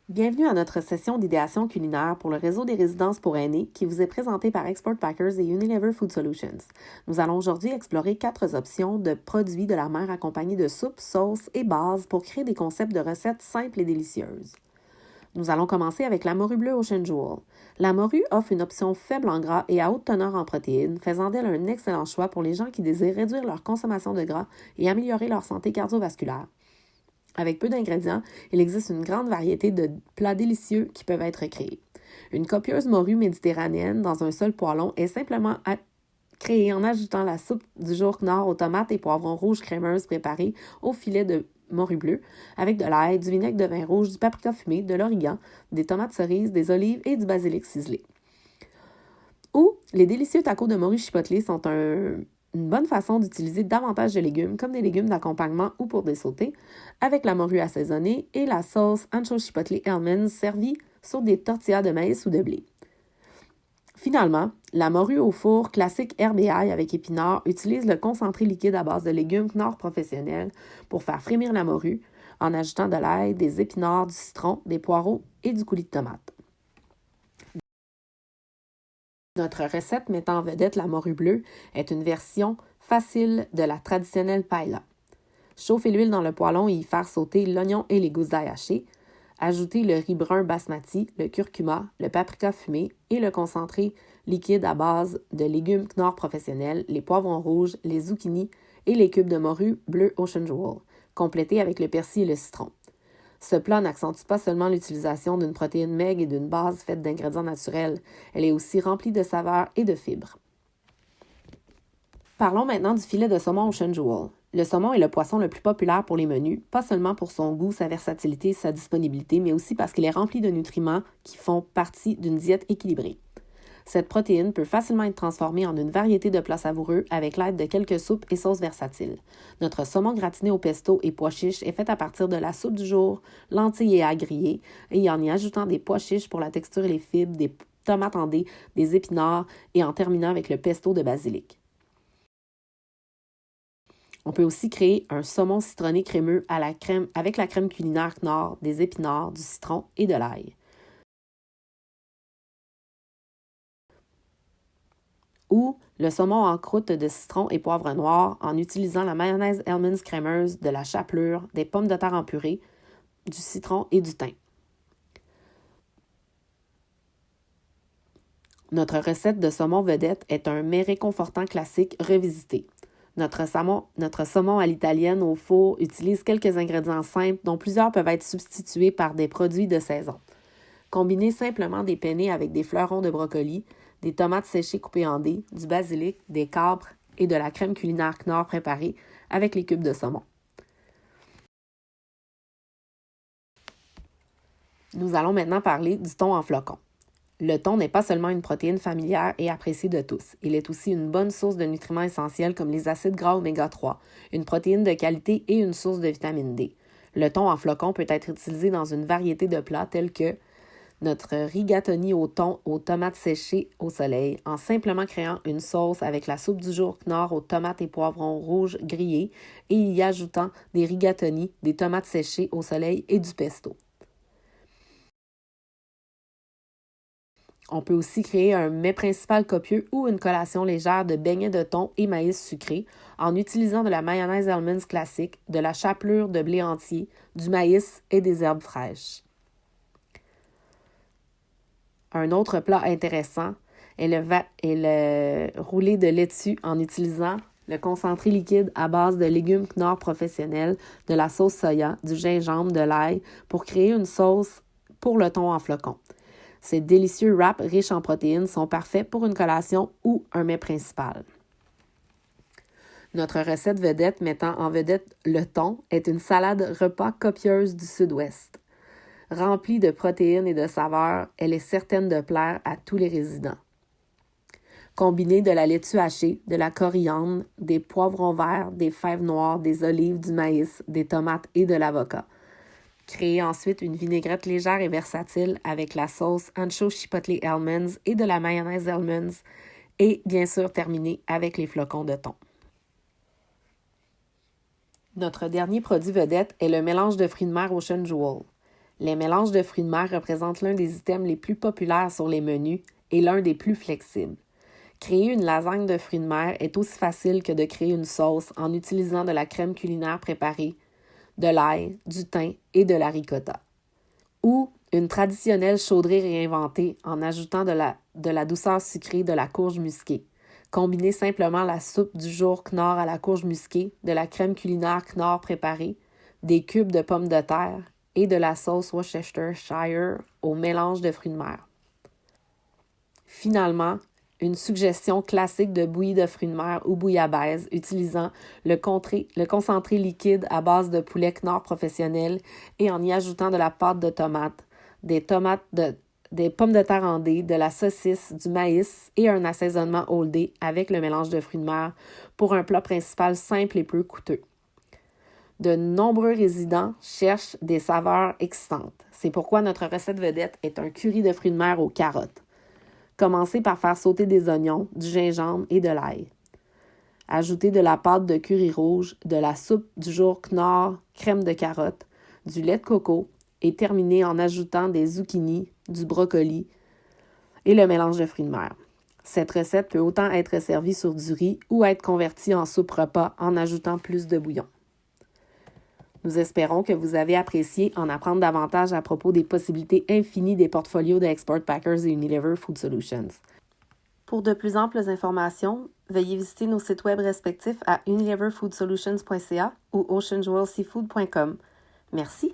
Bienvenue à notre session d'idéation culinaire pour le réseau des résidences pour aînés qui vous est présenté par Export Packers et Unilever Food Solutions. Nous allons aujourd'hui explorer 4 options de produits de la mer accompagnés de soupes, sauces et bases pour créer des concepts de recettes simples et délicieuses. Nous allons commencer avec la morue bleue Ocean Jewel. La morue offre une option faible en gras et à haute teneur en protéines, faisant d'elle un excellent choix pour les gens qui désirent réduire leur consommation de gras et améliorer leur santé cardiovasculaire. Avec peu d'ingrédients, il existe une grande variété de plats délicieux qui peuvent être créés. Une copieuse morue méditerranéenne dans un seul poêlon est simplement créée en ajoutant la soupe du jour Knorr aux tomates et poivrons rouges crémeuses préparées au filet de morue bleue, avec de l'ail, du vinaigre de vin rouge, du paprika fumé, de l'origan, des tomates cerises, des olives et du basilic ciselé. Ou les délicieux tacos de morue chipotlés sont une bonne façon d'utiliser davantage de légumes, comme des légumes d'accompagnement ou pour des sautés, avec la morue assaisonnée et la sauce ancho chipotle almonds servie sur des tortillas de maïs ou de blé. Finalement, la morue au four classique herbe et ail avec épinards utilise le concentré liquide à base de légumes Knorr professionnels pour faire frémir la morue en ajoutant de l'ail, des épinards, du citron, des poireaux et du coulis de tomate. Notre recette mettant en vedette la morue bleue est une version facile de la traditionnelle paella. Chauffez l'huile dans le poêlon et y faire sauter l'oignon et les gousses d'ail hachées. Ajoutez le riz brun basmati, le curcuma, le paprika fumé et le concentré liquide à base de légumes Knorr professionnels, les poivrons rouges, les zucchinis et les cubes de morue bleu Ocean Jewel, complétés avec le persil et le citron. Ce plat n'accentue pas seulement l'utilisation d'une protéine maigre et d'une base faite d'ingrédients naturels, elle est aussi remplie de saveurs et de fibres. Parlons maintenant du filet de saumon Ocean Jewel. Le saumon est le poisson le plus populaire pour les menus, pas seulement pour son goût, sa versatilité et sa disponibilité, mais aussi parce qu'il est rempli de nutriments qui font partie d'une diète équilibrée. Cette protéine peut facilement être transformée en une variété de plats savoureux avec l'aide de quelques soupes et sauces versatiles. Notre saumon gratiné au pesto et pois chiches est fait à partir de la soupe du jour, lentilles et grillées, et en y ajoutant des pois chiches pour la texture et les fibres, des tomates en dés, des épinards et en terminant avec le pesto de basilic. On peut aussi créer un saumon citronné crémeux à la crème avec la crème culinaire Knorr, des épinards, du citron et de l'ail. Ou le saumon en croûte de citron et poivre noir en utilisant la mayonnaise Hellmann's crémeuse, de la chapelure, des pommes de terre en purée, du citron et du thym. Notre recette de saumon vedette est un mets réconfortant classique revisité. Notre saumon à l'italienne au four utilise quelques ingrédients simples dont plusieurs peuvent être substitués par des produits de saison. Combinez simplement des penne avec des fleurons de brocoli, des tomates séchées coupées en dés, du basilic, des capres et de la crème culinaire Knorr préparée avec les cubes de saumon. Nous allons maintenant parler du thon en flocons. Le thon n'est pas seulement une protéine familière et appréciée de tous. Il est aussi une bonne source de nutriments essentiels comme les acides gras oméga 3, une protéine de qualité et une source de vitamine D. Le thon en flocons peut être utilisé dans une variété de plats tels que notre rigatoni au thon aux tomates séchées au soleil en simplement créant une sauce avec la soupe du jour Knorr aux tomates et poivrons rouges grillés et y ajoutant des rigatoni, des tomates séchées au soleil et du pesto. On peut aussi créer un mets principal copieux ou une collation légère de beignets de thon et maïs sucré en utilisant de la mayonnaise Hellmann's classique, de la chapelure de blé entier, du maïs et des herbes fraîches. Un autre plat intéressant est le roulé de laitue en utilisant le concentré liquide à base de légumes Knorr professionnels, de la sauce soya, du gingembre, de l'ail pour créer une sauce pour le thon en flocons. Ces délicieux wraps riches en protéines sont parfaits pour une collation ou un mets principal. Notre recette vedette mettant en vedette le thon est une salade repas copieuse du Sud-Ouest. Remplie de protéines et de saveurs, elle est certaine de plaire à tous les résidents. Combinez de la laitue hachée, de la coriandre, des poivrons verts, des fèves noires, des olives, du maïs, des tomates et de l'avocat. Créez ensuite une vinaigrette légère et versatile avec la sauce ancho chipotle almonds et de la mayonnaise almonds et bien sûr terminez avec les flocons de thon. Notre dernier produit vedette est le mélange de fruits de mer Ocean Jewel. Les mélanges de fruits de mer représentent l'un des items les plus populaires sur les menus et l'un des plus flexibles. Créer une lasagne de fruits de mer est aussi facile que de créer une sauce en utilisant de la crème culinaire préparée, de l'ail, du thym et de la ricotta. Ou une traditionnelle chaudrée réinventée en ajoutant de la douceur sucrée de la courge musquée. Combinez simplement la soupe du jour Knorr à la courge musquée, de la crème culinaire Knorr préparée, des cubes de pommes de terre et de la sauce Worcestershire au mélange de fruits de mer. Finalement, une suggestion classique de bouillie de fruits de mer ou bouillabaisse utilisant le concentré liquide à base de poulet Knorr professionnel et en y ajoutant de la pâte de tomate, des pommes de terre en dés, de la saucisse, du maïs et un assaisonnement Old Bay avec le mélange de fruits de mer pour un plat principal simple et peu coûteux. De nombreux résidents cherchent des saveurs excitantes. C'est pourquoi notre recette vedette est un curry de fruits de mer aux carottes. Commencez par faire sauter des oignons, du gingembre et de l'ail. Ajoutez de la pâte de curry rouge, de la soupe du jour Knorr, crème de carotte, du lait de coco et terminez en ajoutant des zucchinis, du brocoli et le mélange de fruits de mer. Cette recette peut autant être servie sur du riz ou être convertie en soupe repas en ajoutant plus de bouillon. Nous espérons que vous avez apprécié en apprendre davantage à propos des possibilités infinies des portfolios de Export Packers et Unilever Food Solutions. Pour de plus amples informations, veuillez visiter nos sites web respectifs à unileverfoodsolutions.ca ou oceanjewelseafood.com. Merci.